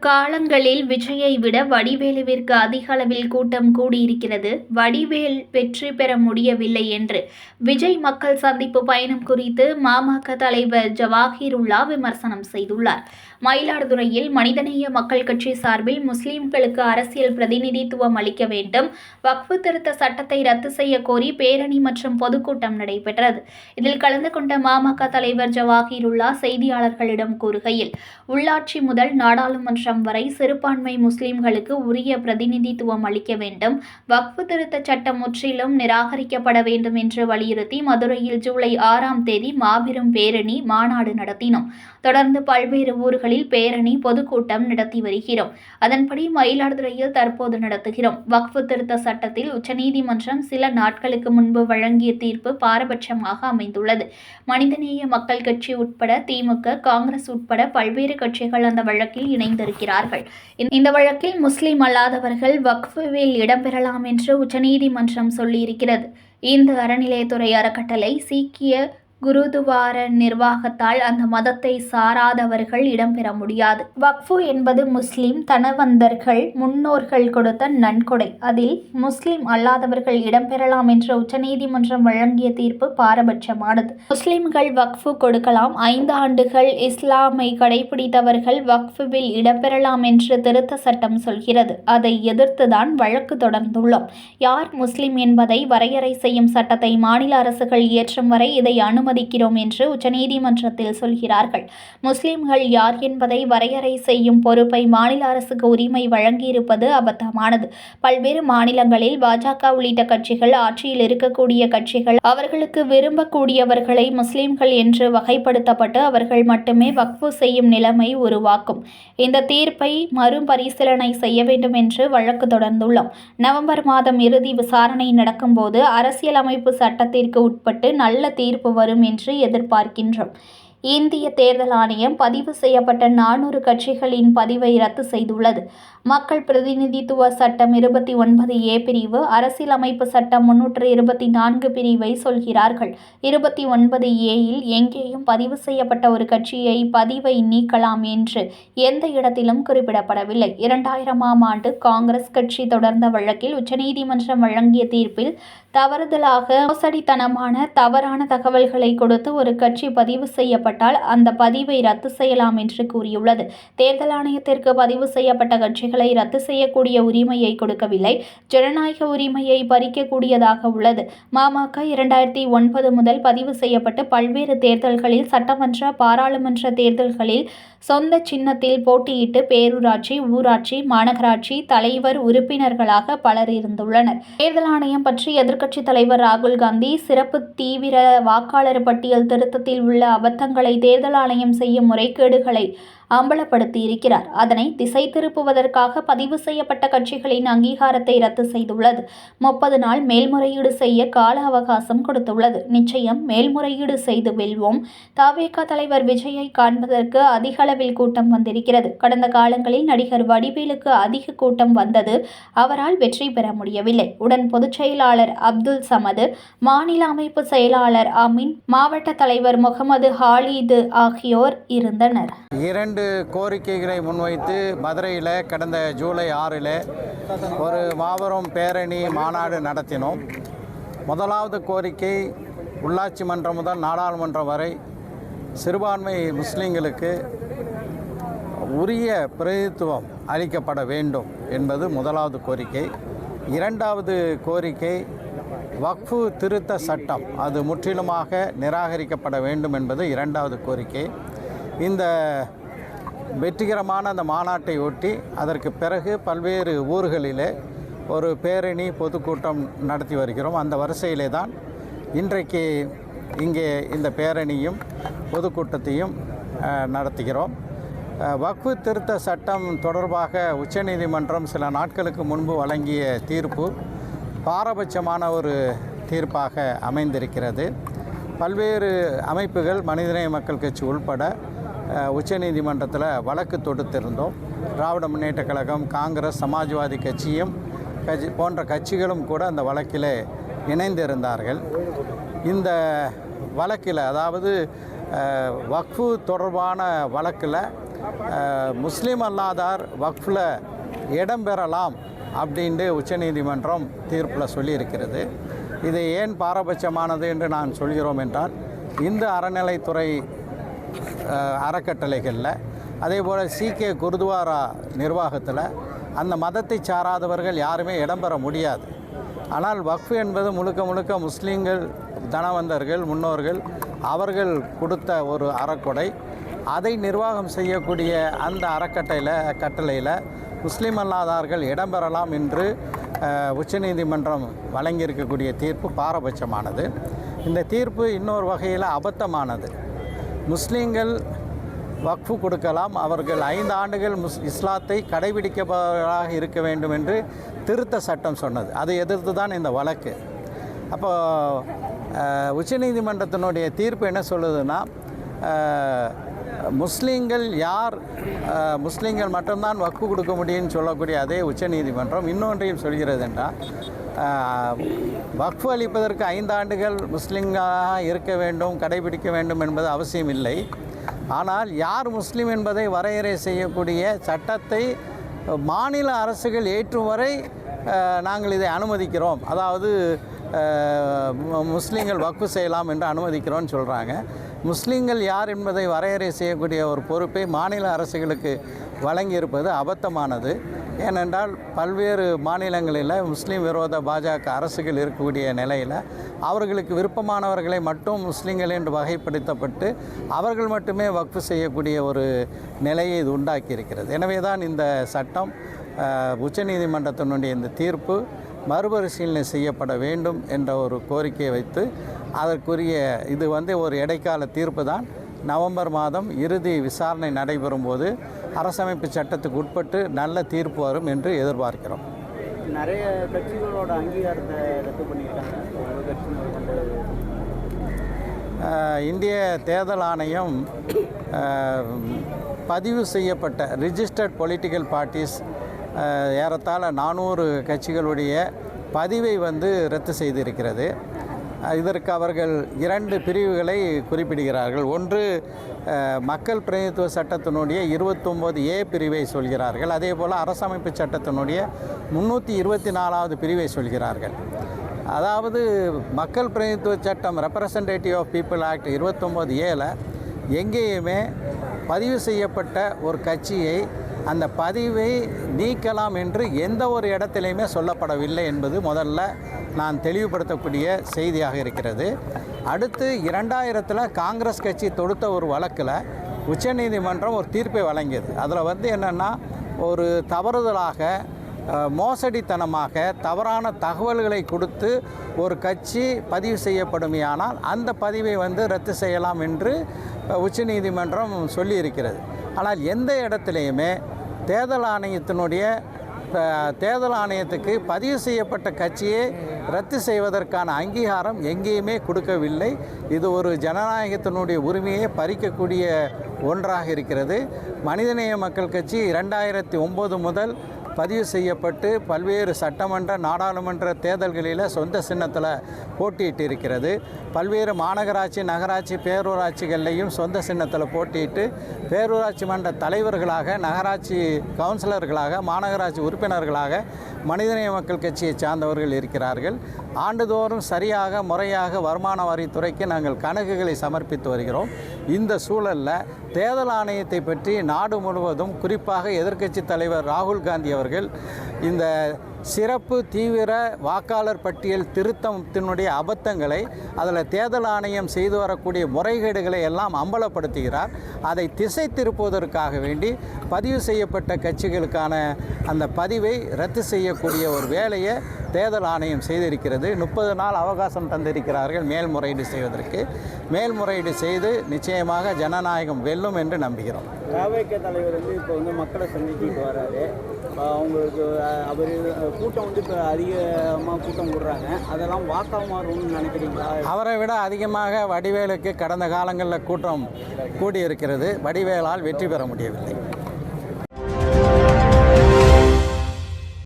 அக்காலங்களில் விஜயை விட வடிவேலுவிற்கு அதிக அளவில் கூட்டம் கூடியிருக்கிறது. வடிவேல் வெற்றி பெற முடியவில்லை என்று விஜய் மக்கள் சந்திப்பு பயணம் குறித்து மாமக தலைவர் ஜவாஹிருல்லா விமர்சனம் செய்துள்ளார். மயிலாடுதுறையில் மனிதநேய மக்கள் கட்சி சார்பில் முஸ்லிம்களுக்கு அரசியல் பிரதிநிதித்துவம் அளிக்க வேண்டும், வக்ஃபு திருத்த சட்டத்தை ரத்து செய்ய கோரி பேரணி மற்றும் பொதுக்கூட்டம் நடைபெற்றது. இதில் கலந்து கொண்ட மாமக தலைவர் ஜவாஹிருல்லா செய்தியாளர்களிடம் கூறுகையில், உள்ளாட்சி முதல் நாடாளுமன்றம் வரை சிறுபான்மை முஸ்லிம்களுக்கு உரிய பிரதிநிதித்துவம் அளிக்க வேண்டும், வக்ஃபு திருத்த சட்டம் முற்றிலும் நிராகரிக்கப்பட வேண்டும் என்று வலியுறுத்தி மதுரையில் ஜூலை 6ஆம் தேதி மாபெரும் பேரணி மாநாடு நடத்தினோம். தொடர்ந்து பல்வேறு ஊர்களில் பேரணி பொதுக்கூட்டம் நடத்தி வருகிறோம். அதன்படி மயிலாடுதுறையில் தற்போது நடத்துகிறோம். வக்ஃபு திருத்த சட்டத்தில் உச்சநீதிமன்றம் சில நாட்களுக்கு முன்பு வழங்கிய தீர்ப்பு பாரபட்சமாக அமைந்துள்ளது. மனிதநேய மக்கள் கட்சி உட்பட திமுக, காங்கிரஸ் உட்பட பல்வேறு கட்சிகள் அந்த வழக்கில் இணைந்திருக்கிறார்கள். இந்த வழக்கில் முஸ்லிம் அல்லாதவர்கள் வக்ஃபில் இடம்பெறலாம் என்று உச்சநீதிமன்றம் சொல்லியிருக்கிறது. இந்து அறநிலையத்துறை அறக்கட்டளை, சீக்கிய குருதுவார நிர்வாகத்தால் அந்த மதத்தை சாராதவர்கள் இடம்பெற முடியாது. வக்ஃபு என்பது முஸ்லிம் தனவந்தர்கள் முன்னோர்கள் கொடுத்த நன்கொடை. அதில் முஸ்லிம் அல்லாதவர்கள் இடம்பெறலாம் என்ற உச்சநீதிமன்றம் வழங்கிய தீர்ப்பு பாரபட்சமானது. முஸ்லிம்கள் வக்ஃபு கொடுக்கலாம், 5 ஆண்டுகள் இஸ்லாமை கடைபிடித்தவர்கள் வக்ஃபில் இடம்பெறலாம் என்று திருத்த சட்டம் சொல்கிறது. அதை எதிர்த்துதான் வழக்கு தொடர்ந்துள்ளோம். யார் முஸ்லிம் என்பதை வரையறை செய்யும் சட்டத்தை மாநில அரசுகள் இயற்றும் வரை இதை அனுமதிக்கிறோம் என்று உச்சநீதிமன்றத்தில் சொல்கிறார்கள். முஸ்லிம்கள் யார் என்பதை வரையறை செய்யும் பொறுப்பை மாநில அரசுக்கு உரிமை வழங்கியிருப்பது அபத்தமானது. பல்வேறு மாநிலங்களில் பாஜக உள்ளிட்ட கட்சிகள் ஆட்சியில் இருக்கக்கூடிய கட்சிகள் அவர்களுக்கு விரும்பக்கூடியவர்களை முஸ்லிம்கள் என்று வகைப்படுத்தப்பட்டு அவர்கள் மட்டுமே வக்ஃபு செய்யும் நிலைமை உருவாக்கும். இந்த தீர்ப்பை மறுபரிசீலனை செய்ய வேண்டும் என்று வழக்கு தொடர்ந்துள்ளோம். நவம்பர் மாதம் இறுதி விசாரணை நடக்கும்போது அரசியலமைப்பு சட்டத்திற்கு உட்பட்டு நல்ல தீர்ப்பு வரும் என்று எதிர்பார்க்கின்றோம். இந்திய தேர்தல் ஆணையம் பதிவு செய்யப்பட்ட 400 கட்சிகளின் பதிவை ரத்து செய்துள்ளது. மக்கள் பிரதிநிதித்துவ சட்டம் 29A பிரிவு, அரசியலமைப்பு சட்டம் 324 பிரிவை சொல்கிறார்கள். 29A-யில் எங்கேயும் பதிவு செய்யப்பட்ட ஒரு கட்சியை பதிவை நீக்கலாம் என்று எந்த இடத்திலும் குறிப்பிடப்படவில்லை. 2000ஆம் ஆண்டு காங்கிரஸ் கட்சி தொடர்ந்த வழக்கில் உச்சநீதிமன்றம் வழங்கிய தீர்ப்பில் தவறுதலாக மோசடித்தனமான தவறான தகவல்களை கொடுத்து ஒரு கட்சி பதிவு செய்யப்பட்டால் அந்த பதிவை ரத்து செய்யலாம் என்று கூறியுள்ளது. தேர்தல் ஆணையத்திற்கு பதிவு செய்யப்பட்ட கட்சிகளை ரத்து செய்யக்கூடிய உரிமையை கொடுக்கவில்லை, ஜனநாயக உரிமையை பறிக்கக்கூடியதாக உள்ளது. மாமக 2009 முதல் பதிவு செய்யப்பட்டு பல்வேறு தேர்தல்களில், சட்டமன்ற, பாராளுமன்ற தேர்தல்களில் சொந்த சின்னத்தில் போட்டியிட்டு பேரூராட்சி, ஊராட்சி, மாநகராட்சி தலைவர் உறுப்பினர்களாக பலர் இருந்துள்ளனர். தேர்தல் ஆணையம் பற்றி எதிர்க்கட்சித் தலைவர் ராகுல் காந்தி சிறப்பு தீவிர வாக்காளர் பட்டியல் திருத்தத்தில் உள்ள அபத்தங்களை, தேர்தல் ஆணையம் செய்யும் முறைகேடுகளை அம்பலப்படுத்தியிருக்கிறார். அதனை திசை திருப்புவதற்காக பதிவு செய்யப்பட்ட கட்சிகளின் அங்கீகாரத்தை ரத்து செய்துள்ளது. 30 நாள் மேல்முறையீடு செய்ய கால அவகாசம் கொடுத்துள்ளது. நிச்சயம் மேல்முறையீடு செய்து வெல்வோம். தவேக தலைவர் விஜயை காண்பதற்கு அதிக அளவில் கூட்டம் வந்திருக்கிறது. கடந்த காலங்களில் நடிகர் வடிவேலுக்கு அதிக கூட்டம் வந்தது. அவரால் வெற்றி பெற முடியவில்லை. உடன் பொதுச் செயலாளர் அப்துல் சமது, மாநில அமைப்பு செயலாளர் அமீன், மாவட்ட தலைவர் முகமது ஹாலிது ஆகியோர் இருந்தனர். 2 கோரிக்கைகளை முன்வைத்து மதுரையில் கடந்த ஜூலை 6 ஒரு மாபெரும் பேரணி மாநாடு நடத்தினோம். முதலாவது கோரிக்கை, உள்ளாட்சி மன்றம் முதல் நாடாளுமன்றம் வரை சிறுபான்மை முஸ்லீம்களுக்கு உரிய பிரதிநிதித்துவம் அளிக்கப்பட வேண்டும் என்பது முதலாவது கோரிக்கை. இரண்டாவது கோரிக்கை, வக்ஃபு திருத்த சட்டம் அது முற்றிலுமாக நிராகரிக்கப்பட வேண்டும் என்பது இரண்டாவது கோரிக்கை. இந்த வெற்றிகரமான அந்த மாநாட்டை ஒட்டி அதற்கு பிறகு பல்வேறு ஊர்களிலே ஒரு பேரணி பொதுக்கூட்டம் நடத்தி வருகிறோம். அந்த வரிசையிலே தான் இன்றைக்கு இங்கே இந்த பேரணியும் பொதுக்கூட்டத்தையும் நடத்துகிறோம். வக்ஃபு திருத்த சட்டம் தொடர்பாக உச்சநீதிமன்றம் சில நாட்களுக்கு முன்பு வழங்கிய தீர்ப்பு பாரபட்சமான ஒரு தீர்ப்பாக அமைந்திருக்கிறது. பல்வேறு அமைப்புகள், மனிதநேய மக்கள் கட்சி உள்பட உச்சநீதிமன்றத்தில் வழக்கு தொடுத்திருந்தோம். திராவிட முன்னேற்றக் கழகம், காங்கிரஸ், சமாஜ்வாதி கட்சியும் போன்ற கட்சிகளும் கூட அந்த வழக்கில் இணைந்திருந்தார்கள். இந்த வழக்கில், அதாவது வக்ஃபு தொடர்பான வழக்கில் முஸ்லீம் அல்லாதார் வக்ஃபில் இடம்பெறலாம் அப்படின்ட்டு உச்சநீதிமன்றம் தீர்ப்பில் சொல்லியிருக்கிறது. இது ஏன் பாரபட்சமானது என்று நான் சொல்கிறோம் என்றால், இந்து அறநிலைத்துறை அறக்கட்டளைகளில் அதேபோல் சீக்கிய குருத்வாரா நிர்வாகத்தில் அந்த மதத்தை சாராதவர்கள் யாருமே இடம்பெற முடியாது. ஆனால் வக்ஃப் என்பது முழுக்க முழுக்க முஸ்லீம்கள், தனவந்தர்கள், முன்னோர்கள் அவர்கள் கொடுத்த ஒரு அறக்கொடை. அதை நிர்வாகம் செய்யக்கூடிய அந்த கட்டளையில் முஸ்லீம் அல்லாதார்கள் இடம்பெறலாம் என்று உச்சநீதிமன்றம் வழங்கியிருக்கக்கூடிய தீர்ப்பு பாரபட்சமானது. இந்த தீர்ப்பு இன்னொரு வகையில் அபத்தமானது. முஸ்லீம்கள் வக்ஃபு கொடுக்கலாம், அவர்கள் 5 ஆண்டுகள் இஸ்லாத்தை கடைபிடிப்பவர்களாக இருக்க வேண்டும் என்று திருத்த சட்டம் சொன்னது. அதை எதிர்த்து தான் இந்த வழக்கு. அப்போ உச்சநீதிமன்றத்தினுடைய தீர்ப்பு என்ன சொல்லுதுன்னா, முஸ்லீம்கள் முஸ்லீம்கள் மட்டும்தான் வக்ஃபு கொடுக்க முடியும்னு சொல்லக்கூடிய அதே உச்சநீதிமன்றம் இன்னொன்றையும் சொல்கிறது என்றால், வக்ஃபு அளிப்பதற்கு 5 ஆண்டுகள் முஸ்லீம்களாக இருக்க வேண்டும், கடைபிடிக்க வேண்டும் என்பது அவசியம் இல்லை. ஆனால் யார் முஸ்லீம் என்பதை வரையறை செய்யக்கூடிய சட்டத்தை மாநில அரசுகள் ஏற்றும் வரை நாங்கள் இதை அனுமதிக்கிறோம். அதாவது முஸ்லீம்கள் வக்ஃபு செய்யலாம் என்று அனுமதிக்கிறோன்னு சொல்கிறாங்க. முஸ்லீம்கள் யார் என்பதை வரையறை செய்யக்கூடிய ஒரு பொறுப்பை மாநில அரசுகளுக்கு வழங்கியிருப்பது அபத்தமானது. ஏனென்றால் பல்வேறு மாநிலங்களில் முஸ்லீம் விரோத பாஜக அரசுகள் இருக்கக்கூடிய நிலையில் அவர்களுக்கு விருப்பமானவர்களை மட்டும் முஸ்லீம்கள் என்று வகைப்படுத்தப்பட்டு அவர்கள் மட்டுமே வக்ஃபு செய்யக்கூடிய ஒரு நிலையை இது உண்டாக்கியிருக்கிறது. எனவே தான் இந்த சட்டம், உச்சநீதிமன்றத்தினுடைய இந்த தீர்ப்பு மறுபரிசீலனை செய்யப்பட வேண்டும் என்ற ஒரு கோரிக்கையை வைத்து அதற்குரிய இது ஒரு இடைக்கால தீர்ப்பு தான். நவம்பர் மாதம் இறுதி விசாரணை நடைபெறும் போது அரசமைப்பு சட்டத்துக்கு உட்பட்டு நல்ல தீர்ப்பு வரும் என்று எதிர்பார்க்கிறோம். நிறைய கட்சிகளோட அங்கீகாரத்தை ரத்து பண்ணியிருக்காங்க. இந்திய தேர்தல் ஆணையம் பதிவு செய்யப்பட்ட ரிஜிஸ்டர்ட் பொலிட்டிக்கல் பார்ட்டிஸ் ஏறத்தாழ 400 கட்சிகளுடைய பதிவை ரத்து செய்திருக்கிறது. இதற்கு அவர்கள் 2 பிரிவுகளை குறிப்பிடுகிறார்கள். ஒன்று, மக்கள் பிரதிநிதித்துவ சட்டத்தினுடைய 29A பிரிவை சொல்கிறார்கள். அதே போல் அரசமைப்பு சட்டத்தினுடைய 324வது பிரிவை சொல்கிறார்கள். அதாவது மக்கள் பிரதிநிதித்துவ சட்டம், ரெப்ரசன்டேட்டிவ் ஆஃப் பீப்புள் ஆக்ட் 29Aல எங்கேயுமே பதிவு செய்யப்பட்ட ஒரு கட்சியை அந்த பதிவை நீக்கலாம் என்று எந்த ஒரு இடத்திலையுமே சொல்லப்படவில்லை என்பது முதல்ல நான் தெளிவுபடுத்தக்கூடிய செய்தியாக இருக்கிறது. அடுத்து 2000 காங்கிரஸ் கட்சி தொடுத்த ஒரு வழக்கில் உச்சநீதிமன்றம் ஒரு தீர்ப்பை வழங்கியது. அதில் என்னென்னா, ஒரு தவறுதலாக மோசடித்தனமாக தவறான தகவல்களை கொடுத்து ஒரு கட்சி பதிவு செய்யப்படுமையானால் அந்த பதிவை ரத்து செய்யலாம் என்று உச்சநீதிமன்றம் சொல்லியிருக்கிறது. ஆனால் எந்த இடத்துலையுமே தேர்தல் ஆணையத்துக்கு பதிவு செய்யப்பட்ட கட்சியை ரத்து செய்வதற்கான அங்கீகாரம் எங்கேயுமே கொடுக்கவில்லை. இது ஒரு ஜனநாயகத்தினுடைய உரிமையை பறிக்கக்கூடிய ஒன்றாக இருக்கிறது. மனிதநேய மக்கள் கட்சி 2009 முதல் பதிவு செய்யப்பட்டு பல்வேறு சட்டமன்ற, நாடாளுமன்ற தேர்தல்களில் சொந்த சின்னத்தில் போட்டியிட்டு இருக்கிறது. பல்வேறு மாநகராட்சி, நகராட்சி, பேரூராட்சிகள்லையும் சொந்த சின்னத்தில் போட்டியிட்டு பேரூராட்சி மன்ற தலைவர்களாக, நகராட்சி கவுன்சிலர்களாக, மாநகராட்சி உறுப்பினர்களாக மனிதநேய மக்கள் கட்சியை சார்ந்தவர்கள் இருக்கிறார்கள். ஆண்டுதோறும் சரியாக முறையாக வருமான வரித்துறைக்கு நாங்கள் கணக்குகளை சமர்ப்பித்து வருகிறோம். இந்த சூழலில் தேர்தல் ஆணையத்தை பற்றி நாடு முழுவதும், குறிப்பாக எதிர்க்கட்சி தலைவர் ராகுல் காந்தி அவர்கள் இந்த சிறப்பு தீவிர வாக்காளர் பட்டியல் திருத்தத்தினுடைய அபத்தங்களை, அதில் தேர்தல் ஆணையம் செய்து வரக்கூடிய முறைகேடுகளை எல்லாம் அம்பலப்படுத்துகிறார். அதை திசை திருப்புவதற்காக வேண்டி பதிவு செய்யப்பட்ட கட்சிகளுக்கான அந்த பதிவை ரத்து செய்யக்கூடிய ஒரு வேலையை தேர்தல் ஆணையம் செய்திருக்கிறது. 30 நாள் அவகாசம் தந்திருக்கிறார்கள் மேல்முறையீடு செய்வதற்கு. மேல்முறையீடு செய்து நிச்சயமாக ஜனநாயகம் வெல்லும் என்று நம்புகிறோம். தவேக தலைவர் இப்போ மக்களை சந்திச்சுட்டு வராரு. அவங்களுக்கு அவர் கூட்டம் இப்போ அதிகமாக கூட்டம் விடுறாங்க. அதெல்லாம் வாக்காக மாறும்னு நினைக்கிறீங்களா? அவரை விட அதிகமாக வடிவேலுக்கு கடந்த காலங்களில் கூட்டம் கூடியிருக்கிறது. வடிவேலால் வெற்றி பெற முடியவில்லை.